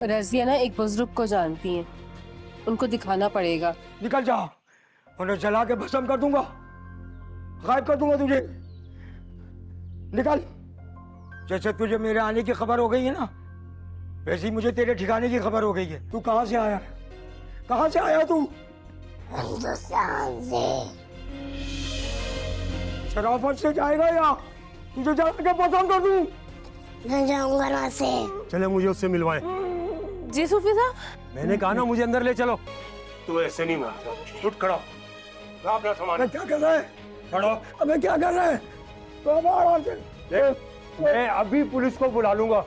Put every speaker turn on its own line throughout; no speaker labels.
रजिया ना एक बुजुर्ग को जानती हैं, उनको दिखाना पड़ेगा।
निकल जा, उन्हें जला के भस्म कर दूंगा, गायब कर दूंगा तुझे। निकल। जैसे तुझे मेरे आने की खबर हो गई है ना, वैसे ही मुझे तेरे ठिकाने की खबर हो गई है। तू कहां से आया है? कहां से आया तू?
हिंदुस्तान से।
शराफत से जाएगा या तुझे जला के भस्म कर दूं?
मैं जाऊंगा वहां से।
चले मुझे उससे मिलवाएं।
जी सूफी साहब।
मैंने कहा ना मुझे अंदर ले चलो। तू ऐसे नहीं मारता। उठ खड़ा हो। ला अपना सामान।
क्या कर रहा है?
खड़ो।
अबे क्या कर रहा है? तो अब आराम से।
देख, मैं अभी पुलिस को बुला लूंगा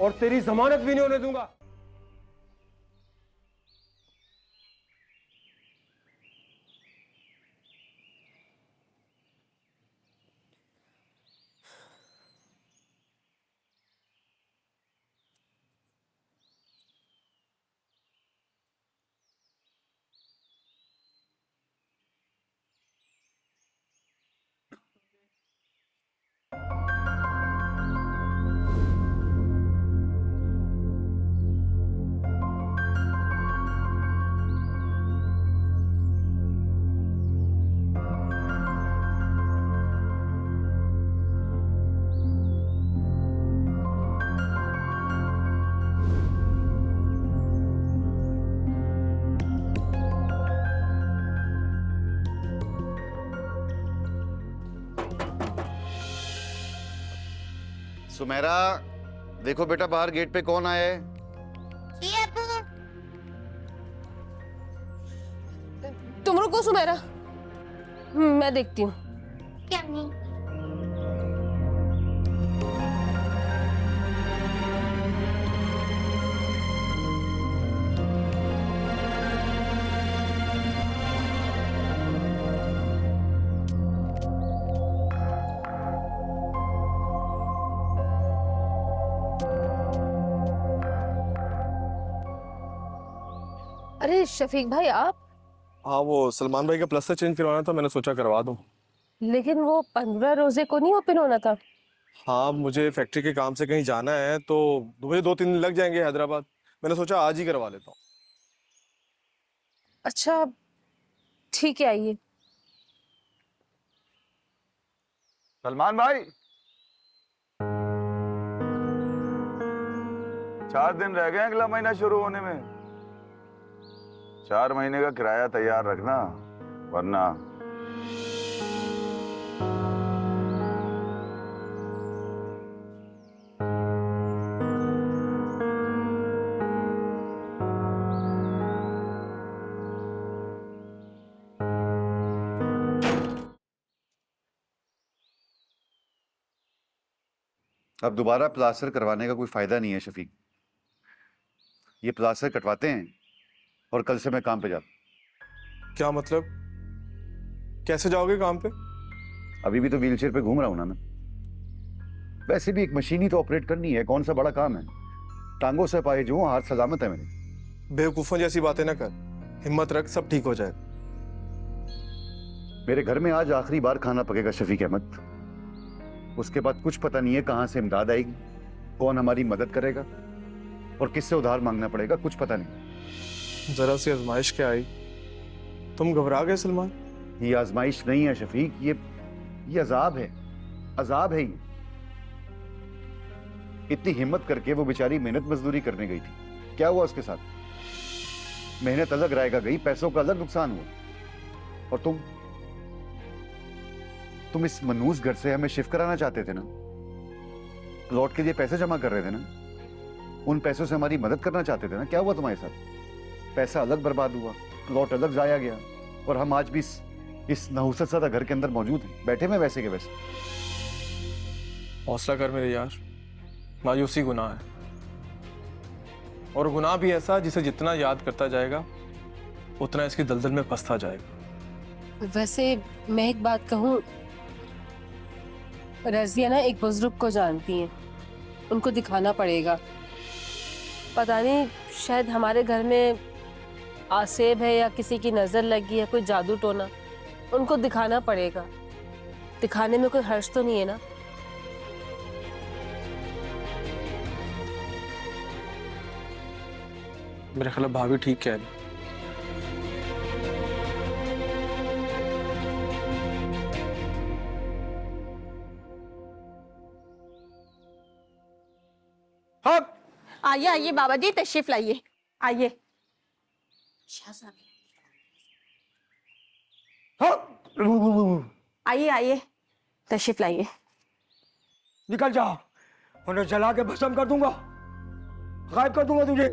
और तेरी जमानत भी नहीं होने दूंगा।
सुमेरा, देखो बेटा बाहर गेट पे कौन आया है?
ये अब्बू।
तुम रुको सुमेरा, मैं देखती हूँ।
क्या नहीं?
अरे शफीक भाई आप?
हाँ, वो सलमान भाई का प्लस्तर चेंज करवाना था, मैंने सोचा करवा दूं।
लेकिन वो 15 रोजे को नहीं ओपन होना था।
हाँ, मुझे फैक्ट्री के काम से कहीं जाना है तो मुझे 2-3 दिन लग जाएंगे हैदराबाद। मैंने सोचा आज ही करवा लेता हूँ।
अच्छा ठीक है, आइए।
सलमान भाई, 4 दिन रह गए अगला महीना शुरू होने में। 4 महीने का किराया तैयार रखना, वरना
अब दोबारा प्लास्टर करवाने का कोई फायदा नहीं है शफीक। ये प्लास्टर कटवाते हैं और कल से मैं काम पे जाता।
क्या मतलब? कैसे जाओगे काम पे?
अभी भी तो व्हीलचेयर पे घूम रहा हूं ना मैं। वैसे भी एक मशीन ही तो ऑपरेट करनी है, कौन सा बड़ा काम है। टांगों से पाए जो हाथ सलामत है मेरे।
बेवकूफों जैसी बातें ना कर, हिम्मत रख, सब ठीक हो जाए।
मेरे घर में आज आखिरी बार खाना पकेगा शफीक अहमद। उसके बाद कुछ पता नहीं है कहां से इमदाद आएगी, कौन हमारी मदद करेगा और किससे उधार मांगना पड़ेगा, कुछ पता नहीं।
जरा सी आजमाइश क्या आई, तुम घबरा गए सलमान?
ये आजमाइश नहीं है शफीक, ये अजाब है। अजाब है ये। इतनी हिम्मत करके वो बेचारी मेहनत मजदूरी करने गई थी, क्या हुआ उसके साथ? मेहनत अलग रहेगा गई, पैसों का अलग नुकसान हुआ। और तुम इस मनूस घर से हमें शिफ्ट कराना चाहते थे ना, प्लॉट के लिए पैसे जमा कर रहे थे ना, उन पैसों से हमारी मदद करना चाहते थे ना, क्या हुआ तुम्हारे साथ? पैसा अलग बर्बाद हुआ, प्लॉट अलग जाया गया, और हम आज भी इस नहुसत ज़दा घर के अंदर मौजूद हैं, बैठे में वैसे के वैसे।
हौसला कर मेरे यार, मायूसी गुनाह है, और गुनाह भी ऐसा जिसे जितना याद करता जाएगा उतना इसकी दलदल में फंसता जाएगा।
वैसे मैं एक बात कहूँ, रजिया ना एक बुजुर्ग को जानती हैं, उनको दिखाना पड़ेगा। पता नहीं शायद हमारे घर में आसेब है या किसी की नजर लगी है, कोई जादू टोना, उनको दिखाना पड़ेगा। दिखाने में कोई हर्ज तो नहीं है ना?
मेरे ख्याल भाभी ठीक कह रही।
हाँ
आइए आइए बाबा जी, तशरीफ लाइए, आइए।
हाँ
आइए आइए, तशरीफ लाइए।
निकल जा, उन्हें जला के भस्म कर दूंगा, गायब कर दूंगा तुझे।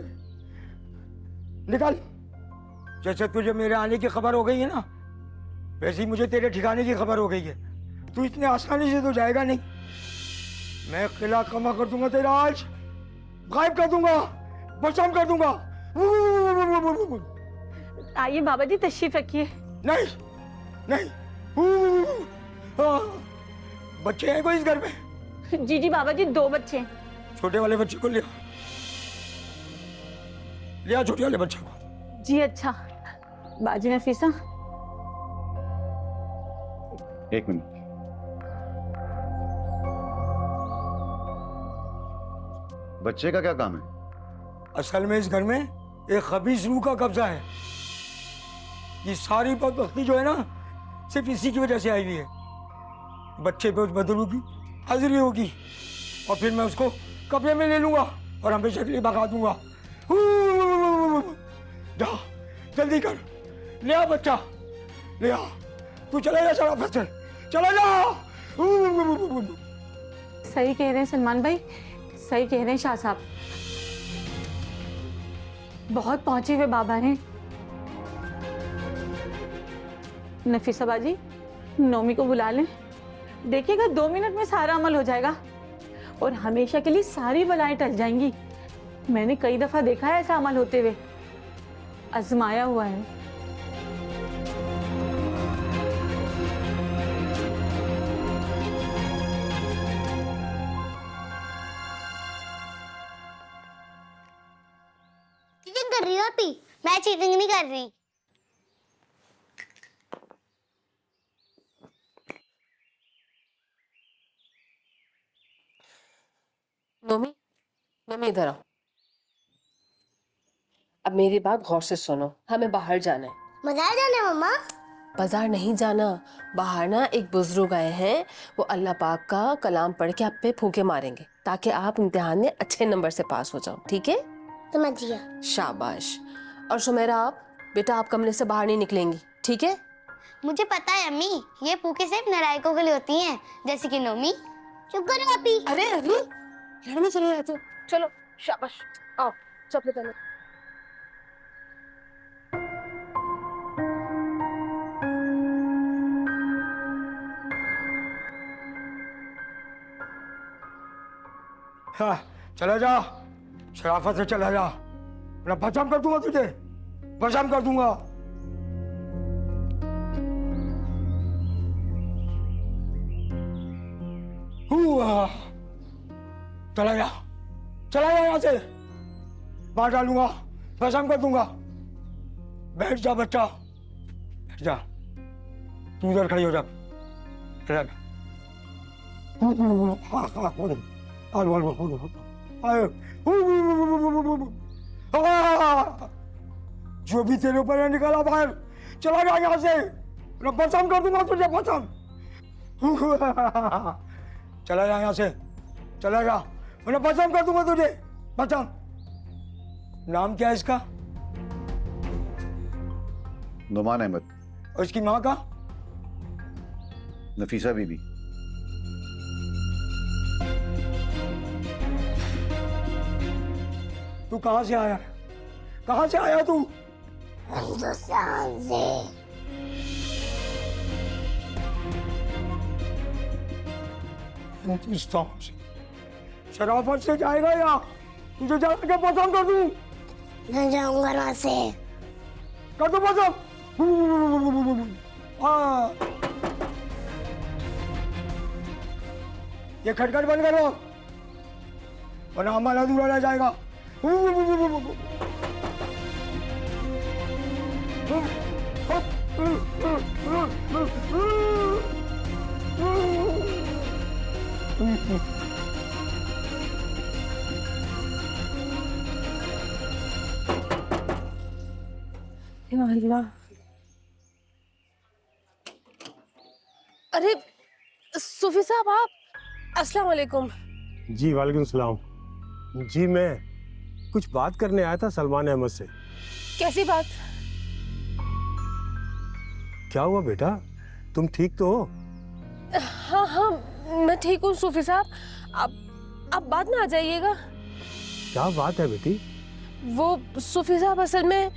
निकल। जैसे तुझे मेरे आने की खबर हो गई है ना, वैसे ही मुझे तेरे ठिकाने की खबर हो गई है। तू इतने आसानी से तो जाएगा नहीं। मैं किला कमा कर दूंगा तेरा, आज गायब कर दूंगा, भस्म कर दूंगा।
आइए बाबा जी, तशरीफ रखिए।
नहीं नहीं, हाँ, बच्चे हैं कोई इस घर में?
जी जी बाबा जी, 2 बच्चे हैं।
छोटे वाले बच्चे को लिया, लिया छोटे वाले बच्चे को।
जी अच्छा। बाजी नफीसा,
1 मिनट। बच्चे का क्या काम है?
असल में इस घर में एक खबीस रूह का कब्जा है। ये सारी बदबख्ती जो है ना, सिर्फ इसी की वजह से आई हुई है। बच्चे पे उस बदरू की हाजिरी होगी और फिर मैं उसको कब्जे में ले लूंगा और हमेशा के लिए भगा दूंगा। जा जल्दी कर, ले आ बच्चा, ले आ। तू चला जा शराफत से, चला जा।
सही कह रहे हैं सलमान भाई, सही कह रहे हैं शाह साहब। बहुत पहुंचे हुए बाबा हैं। नफीसा बाजी, नौमी को बुला लें। देखिएगा 2 मिनट में सारा अमल हो जाएगा और हमेशा के लिए सारी बलाएं टल जाएंगी। मैंने कई दफा देखा है ऐसा अमल होते हुए, आजमाया हुआ है।
चीटिंग कर रही हो आप ही? मैं चीटिंग नहीं कर रही।
नोमी, नोमी इधर आओ। अब मेरी बात गौर से सुनो, हमें बाहर जाना है।
बाजार जाना है मम्मा?
बाजार नहीं जाना, बाहर ना एक बुजुर्ग आए हैं, वो अल्लाह पाक का कलाम पढ़ के आप पे फूंके मारेंगे ताकि आप इम्तिहान में अच्छे नंबर से पास हो जाओ, ठीक है?
समझ गया।
शाबाश। और सुमेरा, आप बेटा, आप कमरे से बाहर नहीं निकलेंगी, ठीक है?
मुझे पता है अम्मी, ये फूके सिर्फ नालायकों के लिए होती हैं, जैसे कि नोमी। चुप करो आप ही।
अरे अरे, लड़ने चले जाते हो। चलो शाबाश, आओ चपले पहनो।
हाँ, चला जा, शराफत से चला जा, मैं भस्म कर दूंगा तुझे, भस्म कर दूंगा। चला जा, चला जा यहाँ से, बाहर डालूंगा, भस्म कर दूंगा। बैठ जा बच्चा, बैठ जा। तू उधर खड़ी हो जा, चला जा। जो भी तेरे ऊपर है निकाला बाहर, चला जा यहाँ से, मैं भस्म कर दूंगा तुझे, भस्म। चला जा यहाँ से, चला जा, मैं भस्म कर दूंगा तुझे, भस्म। नाम क्या है इसका?
नुमान अहमद।
और इसकी माँ का?
नफीसा बीबी।
तू कहाँ से आया? कहाँ से आया तू?
हिंदुस्तान से।
हिंदुस्तान से? शराफत से जाएगा या तुझे जाकर के भस्म कर दूं?
मैं जाऊंगा वहां से।
कर दो भस्म। ये खटखट बंद करो, वरना हमारा अधूरा रह जाएगा।
या अल्लाह। अरे सूफी साहब, आप? अस्सलाम वालेकुम।
जी वालेकुम सलाम। जी मैं कुछ बात करने आया था सलमान अहमद से।
कैसी बात?
क्या हुआ बेटा, तुम ठीक तो हो?
हाँ हाँ, मैं ठीक हूँ सूफी साहब। आप बाद में आ जाइएगा।
क्या बात है बेटी?
वो सूफी साहब, असल में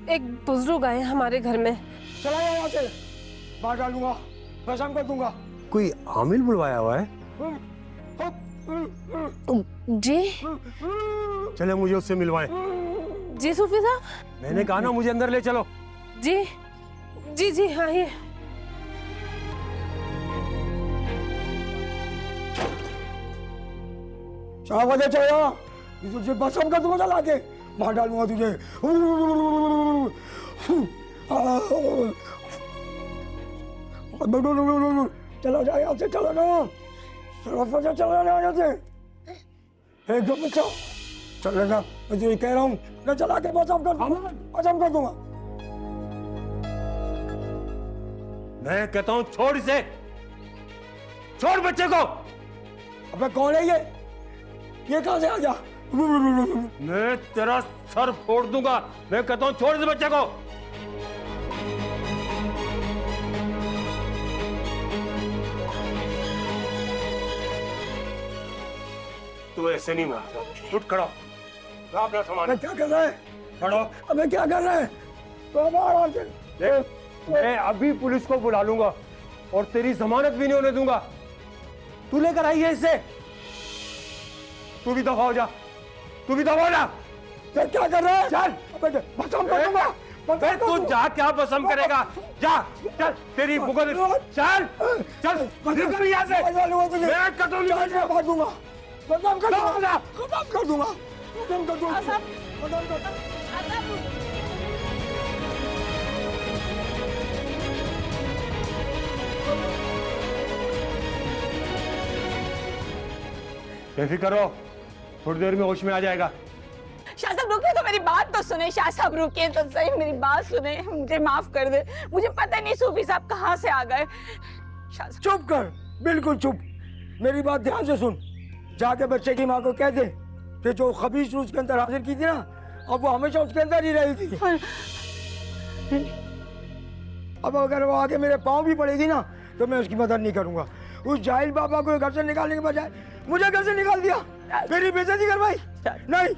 एक बुजुर्ग आए हमारे घर में।
चला जा यहाँ से, मार डालूंगा, कसम कर दूंगा।
कोई आमिल बुलवाया हुआ है?
जी
चले मुझे उससे मिलवाएं।
जी सूफी साहब।
मैंने कहा ना मुझे अंदर ले चलो।
जी जी जी, आइए।
क्या वजह चाहिए? तुझे कसम कर दूंगा, चला के मार डालूंगा तुझे। चला जा यहाँ से, चला जा, चला जा यहाँ से, एकदम अच्छा चला जा। मैं तुझे कह रहा हूँ, मैं चला के कसम कर दूंगा।
मैं कहता हूँ छोड़ इसे, छोड़ बच्चे को।
अबे कौन है ये कहाँ से आ गया?
मैं तेरा सर फोड़ दूंगा। मैं कहता हूँ छोड़ इस बच्चे को। तू ऐसे नहीं मारता। उठ खड़ा हो। अपना सामान।
अबे क्या कर रहा है? खड़ो। अबे क्या कर रहा है? आराम से।
देख, मैं अभी पुलिस को बुला लूंगा और तेरी जमानत भी नहीं होने दूंगा। तू लेकर आई है इससे। तू भी दफा हो जा, तू भी दफा हो जा।
ये क्या कर रहा है?
चल।
अबे बसम कर दूंगा।
बे तू जा, क्या बसम करेगा? जा, चल तेरी भुगत। चल चल निकल यहाँ से। मैं कतल
मार दूंगा, बदनाम कर दूंगा, खत्म कर दूंगा, खत्म कर दूंगा, खत्म कर दूंगा।
बेफिक्र रहो, थोड़ी देर में होश में आ जाएगा।
शाह साहब रुकिए तो मेरी बात तो सुने। शाह साहब रुकिए तो सही, मेरी बात सुने। मुझे माफ कर दे, मुझे पता नहीं सूफी साहब कहाँ से आ गए। शाह साहब
चुप कर, बिल्कुल चुप। मेरी बात ध्यान से सुन। जाके बच्चे की माँ को कह दे कि जो खबीस उसके अंदर हाजिर की थी ना, अब वो हमेशा उसके अंदर ही रही थी। अब अगर वो आके मेरे पाँव भी पड़ेगी ना, तो मैं उसकी मदद नहीं करूंगा। उस जाहिल बाबा को घर से निकालने के बजाय मुझे घर से निकाल दिया, मेरी बेइज्जती करवाई। नहीं,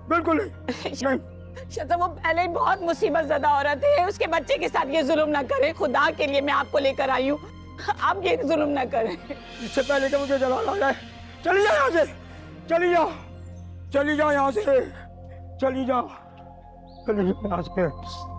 बिल्कुल नहीं।
शाह साहब वो पहले ही बहुत मुसीबत ज़दा औरत है, उसके बच्चे के साथ ये जुल्म ना करें। खुदा के लिए मैं आपको लेकर आई हूँ, आप ये जुल्म ना करें।
इससे पहले कि मुझे जलाल आ जाए, चली जाओ यहाँ से, चली जाओ, चली जाओ यहाँ से, चली जाओ, चली जाओ यहाँ से।